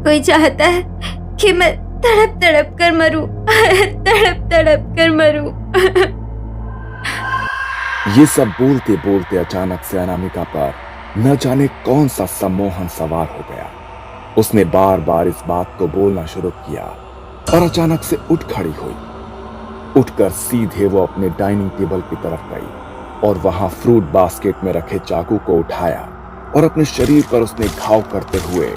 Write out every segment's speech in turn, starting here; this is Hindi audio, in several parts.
कोई चाहता है कि मैं तड़प तड़प कर मरूं, तड़प तड़प कर मरूं। ये सब बोलते बोलते अचानक से अनामिका पर न जाने कौन सा सम्मोहन सवार हो गया। उसने बार बार इस बात को बोलना शुरू किया और अचानक से उठ खड़ी हुई। उठकर सीधे वो अपने डाइनिंग टेबल की तरफ गई और वहां फ्रूट बास्केट में रखे चाकू को उठाया और अपने शरीर पर उसने घाव करते हुए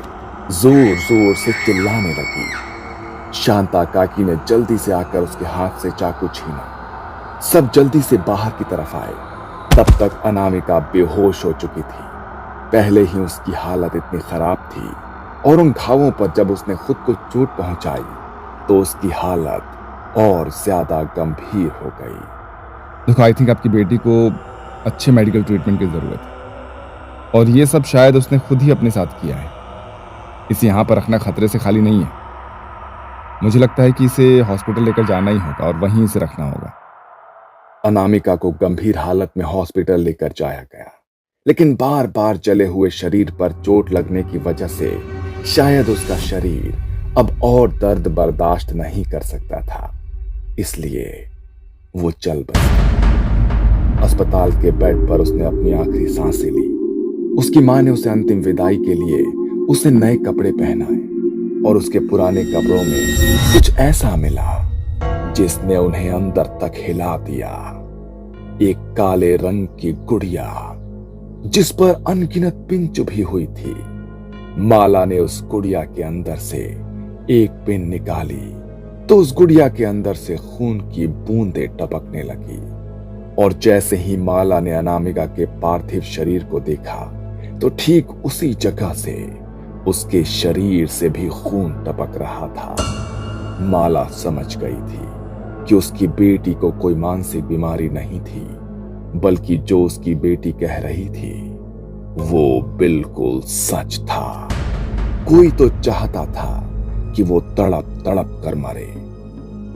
जोर जोर से चिल्लाने लगी। शांता काकी ने जल्दी से आकर उसके हाथ से चाकू छीना। सब जल्दी से बाहर की तरफ आए। तब तक अनामिका बेहोश हो चुकी थी। पहले ही उसकी हालत इतनी खराब थी और उन घावों पर जब उसने खुद को चोट पहुंचाई तो उसकी हालत और ज्यादा गंभीर हो गई। देखो, आई थिंक आपकी बेटी को अच्छे मेडिकल ट्रीटमेंट की जरूरत है और ये सब शायद उसने खुद ही अपने साथ किया है। इसे यहाँ पर रखना खतरे से खाली नहीं है। मुझे लगता है कि इसे हॉस्पिटल लेकर जाना ही होगा और वहीं इसे रखना होगा। अनामिका को गंभीर हालत में हॉस्पिटल लेकर जाया गया, लेकिन बार बार जले हुए शरीर पर चोट लगने की वजह से शायद उसका शरीर अब और दर्द बर्दाश्त नहीं कर सकता था, इसलिए वो चल बसा। अस्पताल के बेड पर उसने अपनी आखिरी सांसें ली। उसकी मां ने उसे अंतिम विदाई के लिए उसे नए कपड़े पहनाए और उसके पुराने कपड़ों में कुछ ऐसा मिला जिसने उन्हें अंदर तक हिला दिया। एक काले रंग की गुड़िया जिस पर अनगिनत पिन चुभी हुई थी। माला ने उस गुड़िया के अंदर से एक पिन निकाली तो उस गुड़िया के अंदर से खून की बूंदें टपकने लगी और जैसे ही माला ने अनामिका के पार्थिव शरीर को देखा तो ठीक उसी जगह से उसके शरीर से भी खून टपक रहा था। माला समझ गई थी कि उसकी बेटी को कोई मानसिक बीमारी नहीं थी, बल्कि जो उसकी बेटी कह रही थी वो बिल्कुल सच था। कोई तो चाहता था कि वो तड़प तड़प कर मरे,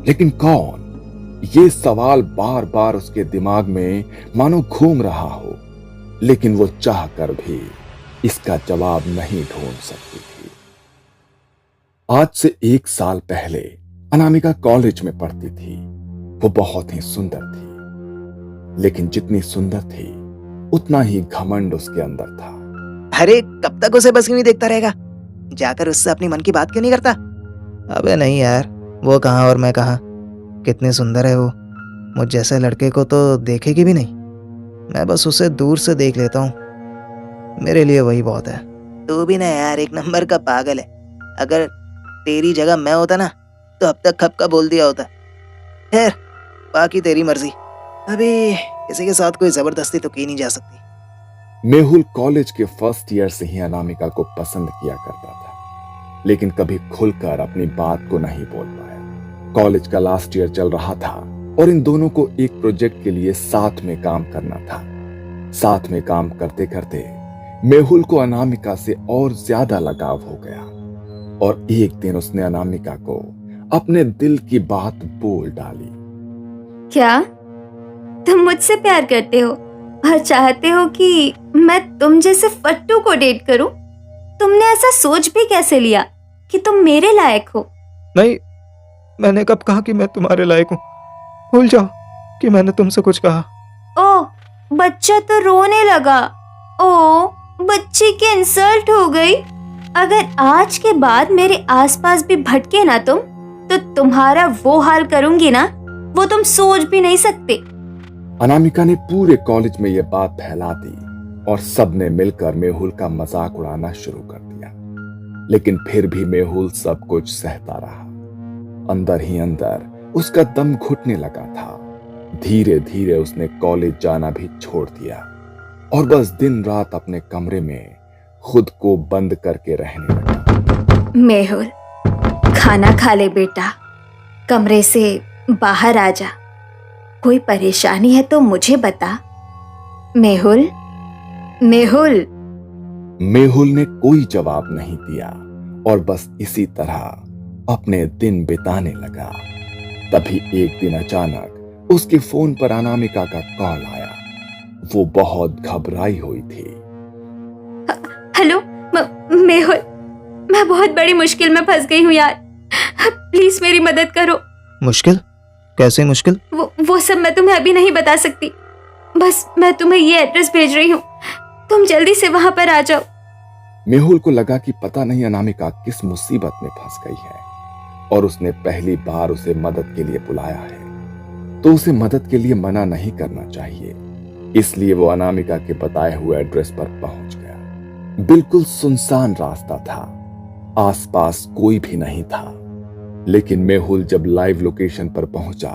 लेकिन कौन? ये सवाल बार बार उसके दिमाग में मानो घूम रहा हो, लेकिन वो चाह कर भी इसका जवाब नहीं ढूंढ सकती थी। आज से 1 साल पहले अनामिका कॉलेज में पढ़ती थी। वो बहुत ही सुंदर थी, लेकिन जितनी सुंदर थी उतना ही घमंड उसके अंदर था। अरे कब तक उसे बस क्यों नहीं देखता रहेगा? जाकर उससे अपनी मन की बात क्यों नहीं करता? अबे नहीं यार, वो कहाँ और मैं कहाँ। कितनी सुंदर है वो, मुझ जैसे लड़के को तो देखेगी भी नहीं। मैं बस उसे दूर से देख लेता हूँ, मेरे लिए वही बहुत है। तू भी ना यार एक नंबर का पागल है। अगर तेरी जगह मैं होता ना तो अब तक खप का बोल दिया होता। खैर बाकी तेरी मर्जी। अभी किसी के साथ कोई जबरदस्ती तो की नहीं जा सकती। मेहुल कॉलेज के फर्स्ट ईयर से ही अनामिका को पसंद किया करता था, लेकिन कभी खुलकर अपनी बात को नहीं बोल पाया। कॉलेज का लास्ट ईयर चल रहा था और इन दोनों को एक प्रोजेक्ट के लिए साथ में काम करना था। साथ में काम करते करते मेहुल को अनामिका से और ज्यादा लगाव हो गया और एक दिन उसने अनामिका को अपने दिल की बात बोल डाली। क्या तुम मुझसे प्यार करते हो और चाहते हो कि मैं तुम जैसे फट्टू को डेट करूं? तुमने ऐसा सोच भी कैसे लिया कि तुम मेरे लायक हो? नहीं, मैंने कब कहा कि मैं तुम्हारे लायक हूँ? भूल जाओ कि मैंने तुमसे कुछ कहा। ओ, बच्चा तो रोने लगा। ओ, बच्ची की इंसल्ट हो गई। अगर आज के बाद मेरे आसपास भी भटके ना तुम, तो तुम्हारा वो हाल करूंगी ना, वो तुम सोच भी नहीं सकते। अनामिका ने पूरे कॉलेज में यह बात फैला दी और सबने मिलकर मेहुल का मजाक उड़ाना शुरू कर दिया। लेकिन फिर भी मेहुल सब कुछ सहता रहा। अंदर ही अंदर उसका दम घुटने लगा था। धीरे धीरे उसने कॉलेज जाना भी छोड़ दिया और बस दिन रात अपने कमरे में खुद को बंद करके रहने लगा। मेहुल, खाना खा ले बेटा, कमरे से बाहर आ जा। कोई परेशानी है तो मुझे बता। मेहुल, मेहुल। मेहुल ने कोई जवाब नहीं दिया और बस इसी तरह अपने दिन बिताने लगा। तभी एक दिन अचानक उसके फोन पर अनामिका का कॉल आया। वो बहुत घबराई हुई थी। हेलो, मेहुल, मैं बहुत बड़ी मुश्किल में फंस गई हूँ यार। प्लीज मेरी मदद करो। मुश्किल? कैसे मुश्किल? वो सब मैं तुम्हें अभी नहीं बता सकती। बस मैं तुम्हें ये एड्रेस भेज रही हूँ, तुम जल्दी से वहां पर आ जाओ। मेहुल को लगा कि पता नहीं अनामिका किस मुसीबत में फंस गई है और उसने पहली बार उसे मदद के लिए बुलाया है, तो उसे मदद के लिए मना नहीं करना चाहिए। इसलिए वो अनामिका के बताए हुए एड्रेस पर पहुंच गया। बिल्कुल सुनसान रास्ता था, आसपास कोई भी नहीं था। लेकिन मेहुल जब लाइव लोकेशन पर पहुंचा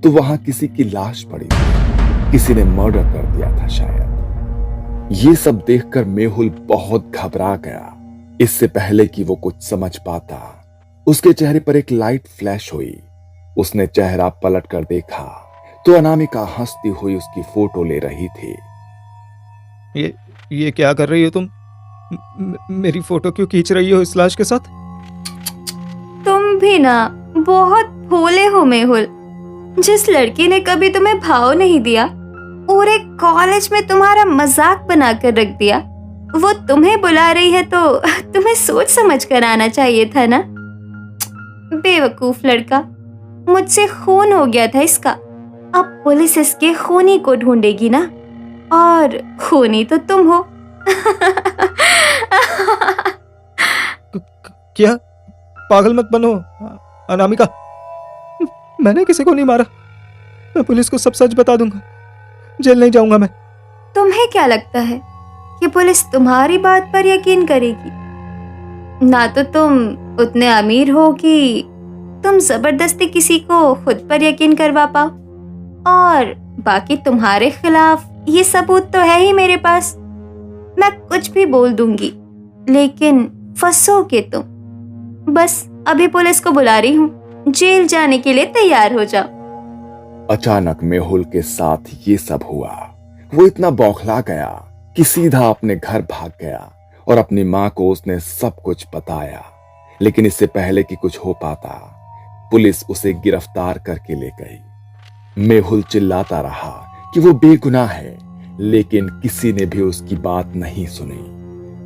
तो वहां किसी की लाश पड़ी थी। किसी ने मर्डर कर दिया था शायद। ये सब देखकर मेहुल बहुत घबरा गया। इससे पहले कि वो कुछ समझ पाता, उसके चेहरे पर एक लाइट फ्लैश हुई। उसने चेहरा पलट कर देखा तो अनामिका हंसती हुई उसकी फोटो ले रही थी। ये क्या कर रही हो तुम? मेरी फोटो क्यों खींच रही हो इस लाश के साथ? तुम भी ना बहुत भोले हो मेहुल। जिस लड़की ने कभी तुम्हें भाव नहीं दिया, पूरे कॉलेज में तुम्हारा मजाक बनाकर रख दिया, वो तुम्हें बुला रही है तो तुम्हें सोच समझ कर आना चाहिए था ना। बेवकूफ लड़का, मुझसे खून हो गया था इसका। अब पुलिस इसके खूनी को ढूंढेगी ना, और खूनी तो तुम हो। क्या? पागल मत बनो अनामिका, मैंने किसी को नहीं मारा। मैं पुलिस को सब सच बता दूंगा, जेल नहीं जाऊंगा मैं। तुम्हें क्या लगता है कि पुलिस तुम्हारी बात पर यकीन करेगी? ना तो तुम उतने अमीर हो कि तुम जबरदस्ती किसी को खुद पर यकीन करवा पाओ, और बाकी तुम्हारे खिलाफ ये सबूत तो है ही मेरे पास। मैं कुछ भी बोल दूंगी, लेकिन फंसोगे तुम। बस अभी पुलिस को बुला रही हूँ, जेल जाने के लिए तैयार हो जाओ। अचानक मेहुल के साथ ये सब हुआ। वो इतना बौखला गया कि सीधा अपने घर भाग गया और अपनी मां को उसने सब कुछ बताया। लेकिन इससे पहले कि कुछ हो पाता, पुलिस उसे गिरफ्तार करके ले गई। मेहुल चिल्लाता रहा कि वो बेगुनाह है, लेकिन किसी ने भी उसकी बात नहीं सुनी।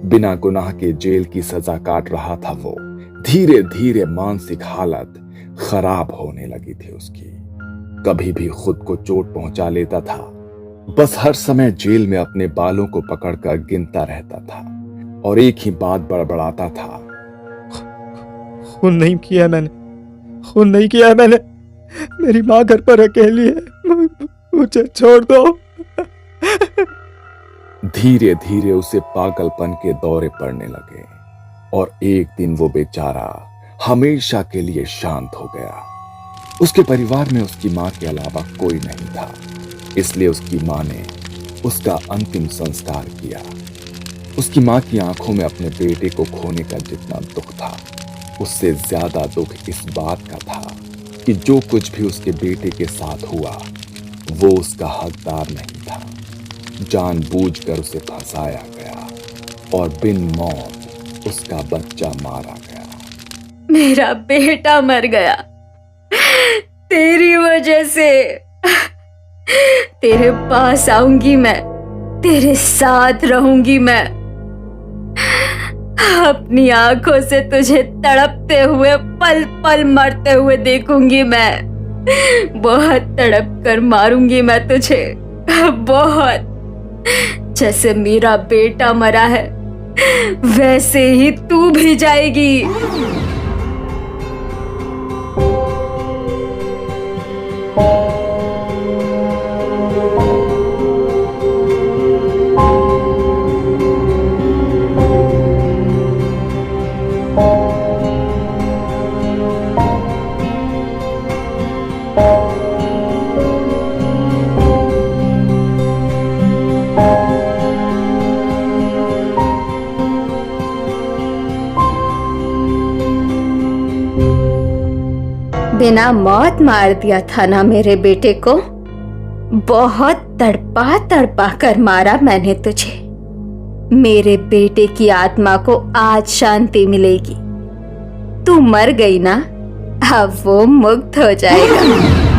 बिना गुनाह के जेल की सजा काट रहा था वो। धीरे धीरे मानसिक हालत खराब होने लगी थी उसकी। कभी भी खुद को चोट पहुंचा लेता था। बस हर समय जेल में अपने बालों को पकड़कर गिनता रहता था और एक ही बात बड़बड़ाता था। खून नहीं किया मैंने, खून नहीं किया मैंने। मेरी माँ घर पर अकेली है, मुझे छोड़ दो। धीरे धीरे उसे पागलपन के दौरे पड़ने लगे और एक दिन वो बेचारा हमेशा के लिए शांत हो गया। उसके परिवार में उसकी मां के अलावा कोई नहीं था, इसलिए उसकी मां ने उसका अंतिम संस्कार किया। उसकी मां की आंखों में अपने बेटे को खोने का जितना दुख था, उससे ज्यादा दुख इस बात का था कि जो कुछ भी उसके बेटे के साथ हुआ वो उसका हकदार नहीं था। जानबूझकर उसे फंसाया गया और बिन मौत उसका बच्चा मारा गया। मेरा बेटा मर गया तेरी वजह से। तेरे पास आऊंगी मैं, तेरे साथ रहूंगी मैं, अपनी आंखों से तुझे तड़पते हुए पल पल मरते हुए देखूंगी मैं। बहुत तड़प कर मारूंगी मैं तुझे, बहुत। जैसे मेरा बेटा मरा है वैसे ही तू भी जाएगी। बिना मौत मार दिया था ना मेरे बेटे को। बहुत तड़पा तड़पा कर मारा मैंने तुझे। मेरे बेटे की आत्मा को आज शांति मिलेगी। तू मर गई ना, अब वो मुक्त हो जाएगा।